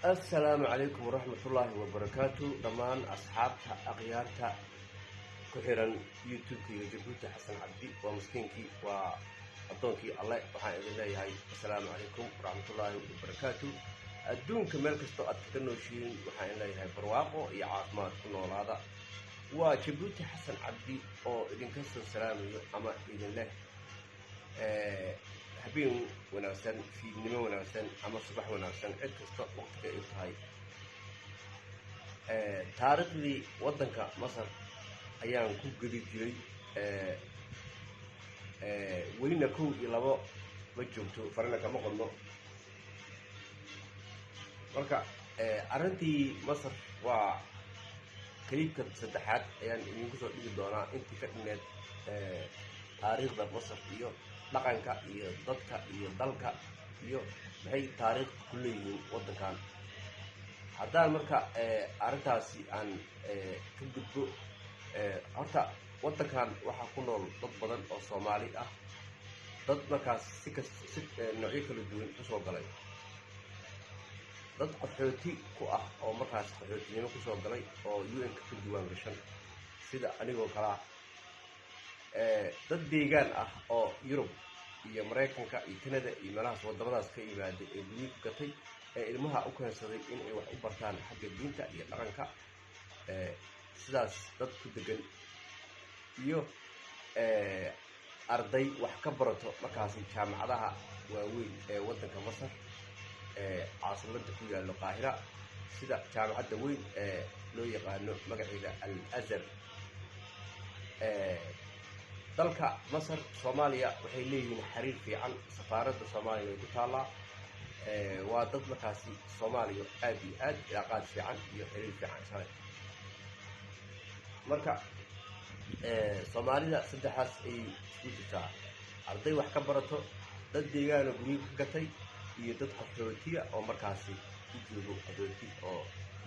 السلام عليكم ورحمة الله وبركاته دمان أصحابتا أغيارتا كحيران يوتيوب كي جبوتي حسن عبدي ومسكينكي وأدونكي الله وحان إذن الله هاي السلام عليكم ورحمة الله وبركاته الدون كمال كستو أتكنوشين وحان الله هاي برواقو يا عاصمات كنول هذا وجبوتي حسن عبدي أو إذن كستو السلام أما إذن الله habeen wanaagsan fiidnimo wanaagsan ama subax wanaagsan cid kasta waqtiga ay tahay taariikhdii wadanka Masar ayaan ku gudi jiray welina kow iyo labo ma joogto farana kama qodno marka arintii Masar waa qeybka saddexaad ayaan idinku soo dhigi doonaa intii ka dhineed taariikhda Masar iyo dhaqanka iyo dadka iyo dalka iyo maxay taariikh ku leeyihiin wadankan haddaan marka arintaasi aan ka gudbo horta wadankan waxaa ku nool dad badan oo Soomaali ah dad markaas si noocyo kala duwan u soo galay dad qaxooti ku ah oo markaas qaxootinimo ku soo galay oo UN ka diiwaan gashan sida anigoo kala dad deegaan ah oo Yurub iyo Mareykanka iyo Canada iyo meelahaas wadamadaas ka yimaaday ee guri ku gatay ee ilmaha u keensaday in ay wax u bartaan xagga diinta iyo dhaqanka sidaas dad ku degan iyo arday wax ka barato markaas jaamacadaha waaweyn ee wadanka Masar caasimada ku yaalo Qaahira sida jaamacadda weyn ee loo yaqaano magaceeda Al-Azhar dalka Masar Soomaaliya waxay leeyihiin xiriir fiican safaaradda Soomaaliya ay ku taalaa waa dad markaasi Soomaaliya aad iyo aad cilaaqaad fiican iyo xiriir fiican sare marka Soomaalida saddexaas ay isku jirtaa arday wax ka barato dad deegaan oo guri ka gatay iyo dad qaxootiga oo markaasi ku joogo qaxooti oo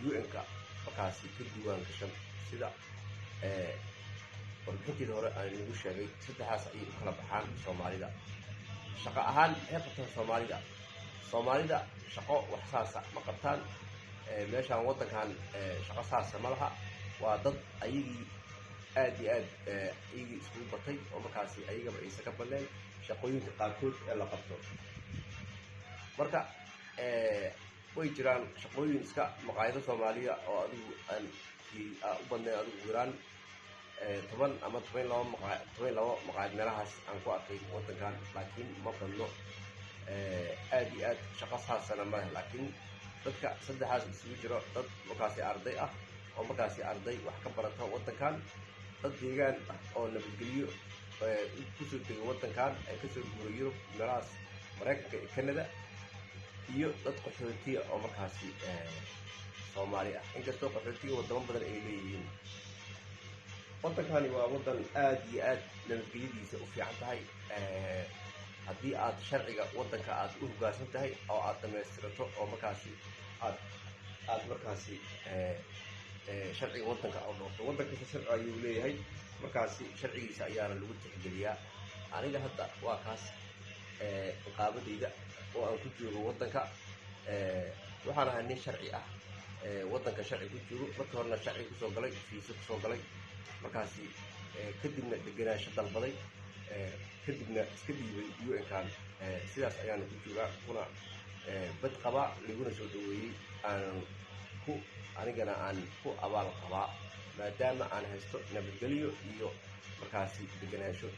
UN-ka markaasi ka diiwaan gashan sida warbixintii hore aan ugu sheegay saddexaas ay u kala baxaan Soomaalida shaqo ahaan ay qabtaan Soomaalida shaqo wax saasa ma qabtaan meeshaan wadankan shaqo saasa ma laha waa dad ayagii aad iyo aad ayagii isku batay oo markaasi ayagaba aysan ka baneen shaqooyinka qaarkood ee la qabto marka way jiraan shaqooyin iska maqaayado Soomaaliya oo adigu aan u baneen adigu jiraan 10 ama 12 maqaayad meelahaas aan ku arkay wadankan laakiin ma badno aad iyo aad shaqo saasana ma leh laakiin dadka saddexaas isugu jiro dad markaasi arday ah oo markaasi arday wax ka barata wadankan dad deegaan ah oo nabadgelyo ku soo tegay wadankan ay ka soo guuray Yurub meelahaas Mareykanka iyo Canada iyo dad qaxootiga oo markaasi Soomaali ah inkastoo qaxootiga wadamo badan ay leeyihiin wadankani waa wadan aad iyo aad nabadgelyadiisa u fiican tahay haddii aad sharciga wadanka aad u hoggaansan tahay oo aad dhammaystirato oo markaasi aad markaasi sharciga wadanka oo noqdo wadanka sharci ayuu leeyahay markaasi sharcigiisa ayaana lagu tixgeliyaa aniga hadda waa kaas qaabadayda oo aan ku joogo wadanka waxaan ahay nin sharci ah wadanka sharci ku joogo marka horena sharci ku soo galay fiisa ku soo galay markaasi kadibna deganaansho dalbaday kadibna iska dhiibay UN-kan sidaas ayaana ku joogaa kuna bad qaba laguna soo dhaweeyey anigana aan ku abaal qabaa maadaama aan haysto nabadgelyo iyo markaasi deganaansho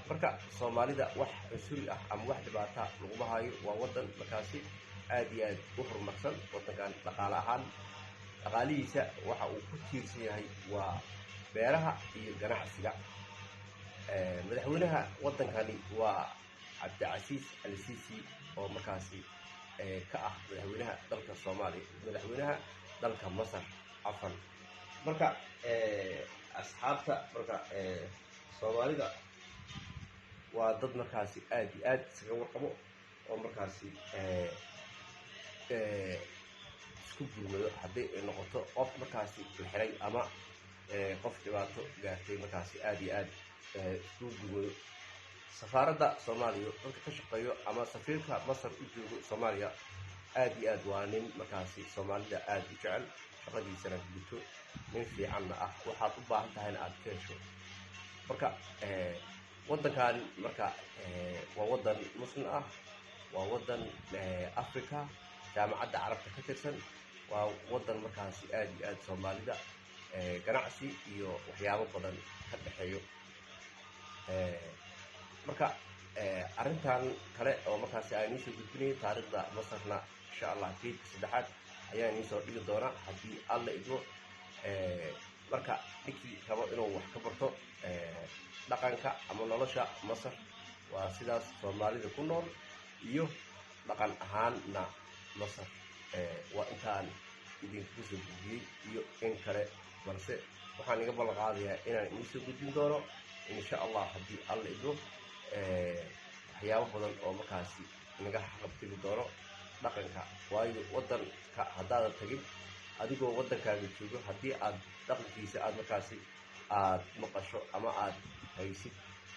marka Soomaalida wax cusuri ah ama wax dhibaata laguma hayo waa wadan markaasi aad iyo aad u horumarsan wadankan dhaqaale ahaan dhaqaalihiisa waxa uu ku tiirsan yahay waa beeraha iyo ganacsiga madaxweynaha wadankani waa Cabdicasiis Al-Siisi oo markaasi ka ah madaxweynaha dalka Soomaaliya madaxweynaha dalka Masar afan marka asxaabta marka Soomaalida waa dad markaasi aad iyo aad isaga warqabo oo markaasi isku gurmado haddii ay noqoto qof markaasi la xiray ama qof dhibaato gaartay markaasi aad iyo aad isku gurmado safaaradda Soomaaliya dadka ka shaqeeyo ama safiirka Masar u joogo Soomaaliya aad iyo aad waa nin markaasi soomaalida aad u jecel shaqadiisana guto nin fiicanna ah waxaad u baahan tahayna aad ka hesho marka waddankan marka waa waddan muslim ah waa waddan africa jaamacadda carabta ka tirsan waa waddan markaasi aad iyo aad soomaalida ganacsi iyo waxyaabo badan ka dhexeeyo marka arrintan kale oo markaasi aan iisoo gudbinayay taariikhda masarna insha allah geedka saddexaad ayaan iisoo dhigi doonaa haddii alla idmo marka ninkii rabo inuu wax ka barto dhaqanka ama nolosha masar waa sidaas soomaalida ku nool iyo dhaqan ahaanna masar waa intaan idinkaga soo gudbiyey iyo in kale balse waxaan iga ballan qaadayaa inaan idinsoo gudbin doono insha allah haddii alla idmo waxyaabo badan oo markaasi inaga xaqabtigi doono dhaqanka waayo waddanka haddaadan tagin adigoo waddankaaga joogo haddii aad dhaqankiisa aad markaasi aad maqasho ama aad haysid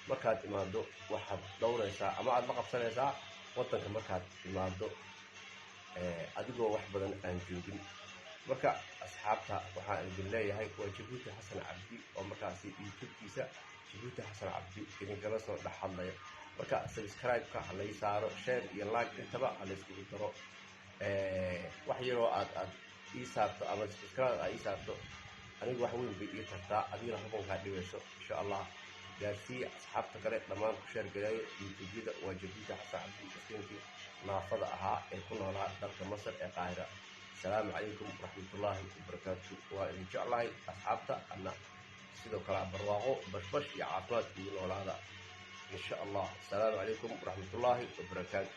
markaad imaado waxaad dhowraysaa ama aad la qabsanaysaa waddanka markaad imaado adigoo wax badan aan joogin marka asxaabta waxaan idin leeyahay waa jabuuti xasan cabdi oo markaasi youtube-kiisa jabuuti xasan cabdi idinkala soo dhex hadlaya marka subscribe-ka ha lay saaro share iyo like intaba ha layskugu daro wax yaroo aad ii saarto ama subscribe aa ii saarto anigu wax weyn bay ii tartaa adigana xukunkaa dhibayso insha allah gaarsiiya asxaabta kale dhammaan ku sheergaleeya youtube-yada waa jabuuti xasan cabdi muslinkii naafada ahaa ee ku noolaa dalka masar ee qaahira asalaamu calaykum waraxmatullaahi wabarakaatu waa idin jeclahay asxaabta ana sidoo kale barwaaqo bashbash iyo caafimaad ugu noolaada إن شاء الله السلام عليكم ورحمة الله وبركاته.